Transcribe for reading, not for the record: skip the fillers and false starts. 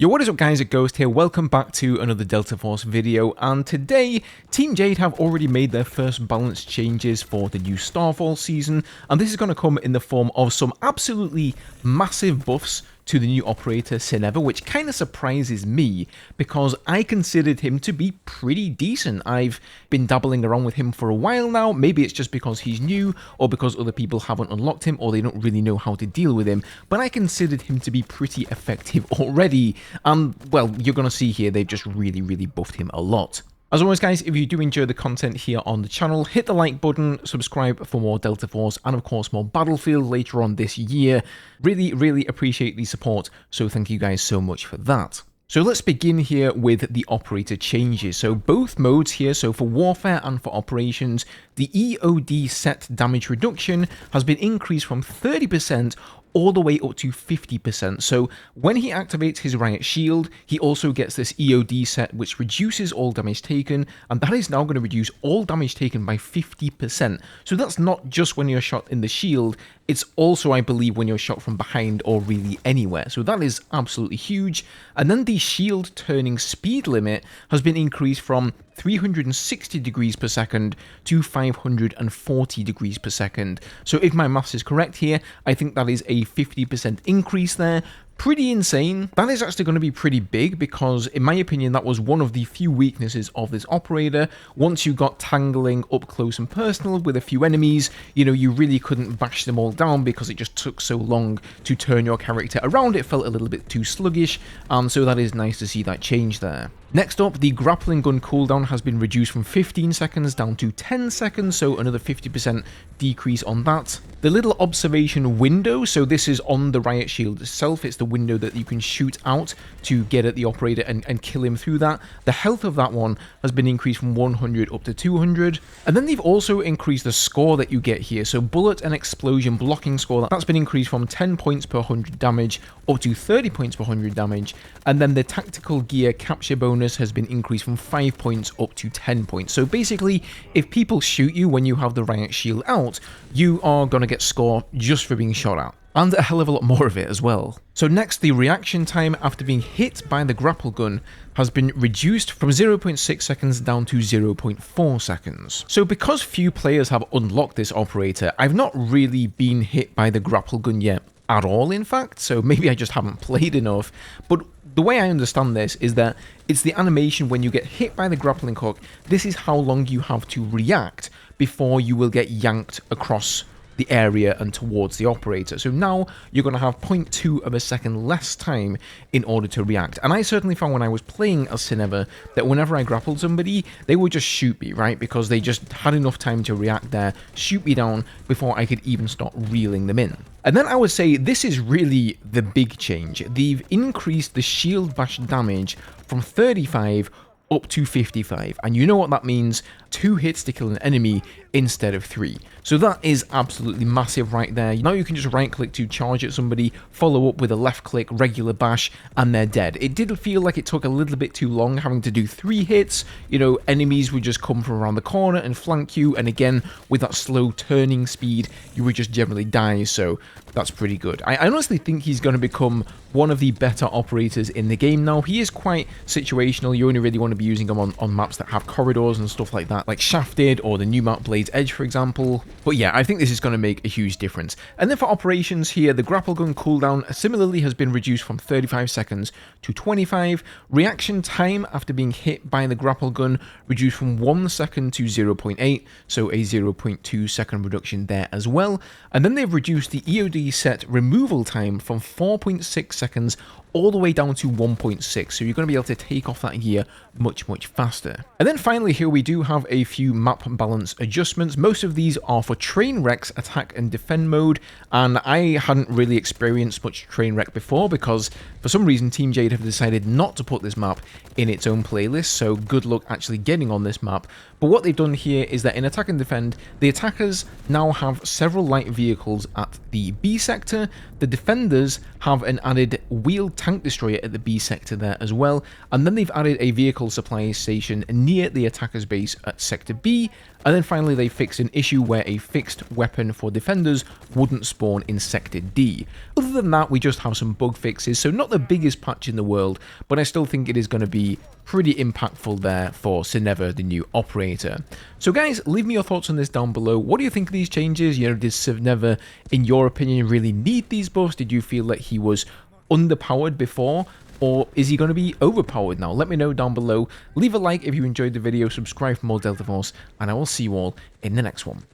Yo, what is up guys, it's Ghost here, welcome back to another Delta Force video, and today, Team Jade have already made their first balance changes for the new Starfall season, and this is going to come in the form of some absolutely massive buffs to the new operator Sineva, which kind of surprises me, because I considered him to be pretty decent. I've been dabbling around with him for a while now. Maybe it's just because he's new, or because other people haven't unlocked him, or they don't really know how to deal with him, but I considered him to be pretty effective already. And, well, you're going to see here, they've just really buffed him a lot. As always guys, if you do enjoy the content here on the channel, hit the like button, subscribe for more Delta Force, and of course more Battlefield later on this year. Really appreciate the support, so thank you guys so much for that. So let's begin here with the operator changes. So both modes here, so for warfare and for operations, the EOD set damage reduction has been increased from 30% all the way up to 50%. So when he activates his Riot Shield, he also gets this EOD set which reduces all damage taken, and that is now going to reduce all damage taken by 50%. So that's not just when you're shot in the shield, it's also, I believe, when you're shot from behind or really anywhere. So that is absolutely huge. And then the shield turning speed limit has been increased from 360 degrees per second to 540 degrees per second. So if my maths is correct here, I think that is a 50% increase there. Pretty insane. That is actually going to be pretty big because, in my opinion, that was one of the few weaknesses of this operator. Once you got tangling up close and personal with a few enemies, you know, you really couldn't bash them all down because it just took so long to turn your character around. It felt a little bit too sluggish, so that is nice to see that change there. Next up, the Grappling Gun Cooldown has been reduced from 15 seconds down to 10 seconds, so another 50% decrease on that. The little observation window, so this is on the Riot Shield itself, it's the window that you can shoot out to get at the operator and kill him through that. The health of that one has been increased from 100 up to 200, and then they've also increased the score that you get here, so bullet and explosion blocking score, that's been increased from 10 points per 100 damage up to 30 points per 100 damage, and then the tactical gear capture bonus has been increased from 5 points up to 10 points. So basically, if people shoot you when you have the Riot Shield out, you are going to get score just for being shot at. And a hell of a lot more of it as well. So next, the reaction time after being hit by the grapple gun has been reduced from 0.6 seconds down to 0.4 seconds. So because few players have unlocked this operator, I've not really been hit by the grapple gun yet at all, in fact, so maybe I just haven't played enough. But the way I understand this is that it's the animation when you get hit by the grappling hook. This is how long you have to react before you will get yanked across the area and towards the operator. So now you're going to have 0.2 of a second less time in order to react. And I certainly found when I was playing as Sineva that whenever I grappled somebody, they would just shoot me, right? Because they just had enough time to react there, shoot me down before I could even start reeling them in. And then I would say this is really the big change. They've increased the shield bash damage from 35 up to 55, and you know what that means: 2 hits to kill an enemy instead of 3. So that is absolutely massive right there. Now you can just right click to charge at somebody, follow up with a left click regular bash, and they're dead. It did feel like it took a little bit too long having to do 3 hits. You know, enemies would just come from around the corner and flank you, and again with that slow turning speed you would just generally die, so that's pretty good. I honestly think he's going to become one of the better operators in the game now. He is quite situational. You only really want to be using him on maps that have corridors and stuff like that, like Shafted or the new map Blade's Edge, for example. But yeah, I think this is going to make a huge difference. And then for operations here, the Grapple Gun Cooldown similarly has been reduced from 35 seconds to 25. Reaction time after being hit by the Grapple Gun reduced from 1 second to 0.8, so a 0.2 second reduction there as well. And then they've reduced the EOD set removal time from 4.6 seconds all the way down to 1.6, so you're going to be able to take off that gear much faster. And then finally here we do have a few map balance adjustments. Most of these are for train wrecks, attack and defend mode, and I hadn't really experienced much train wreck before because for some reason Team Jade have decided not to put this map in its own playlist, so good luck actually getting on this map. But what they've done here is that in attack and defend, the attackers now have several light vehicles at the B sector, the defenders have an added wheeled tank destroyer at the B sector there as well, and then they've added a vehicle supply station near the attacker's base at sector B, and then finally they fixed an issue where a fixed weapon for defenders wouldn't spawn in sector D. Other than that, we just have some bug fixes, so not the biggest patch in the world, but I still think it is going to be pretty impactful there for Sineva, the new operator. So guys, leave me your thoughts on this down below. What do you think of these changes? You know, did Sineva, in your opinion, really need these buffs? Did you feel that he was underpowered before? Or is he going to be overpowered now? Let me know down below. Leave a like if you enjoyed the video, subscribe for more Delta Force, and I will see you all in the next one.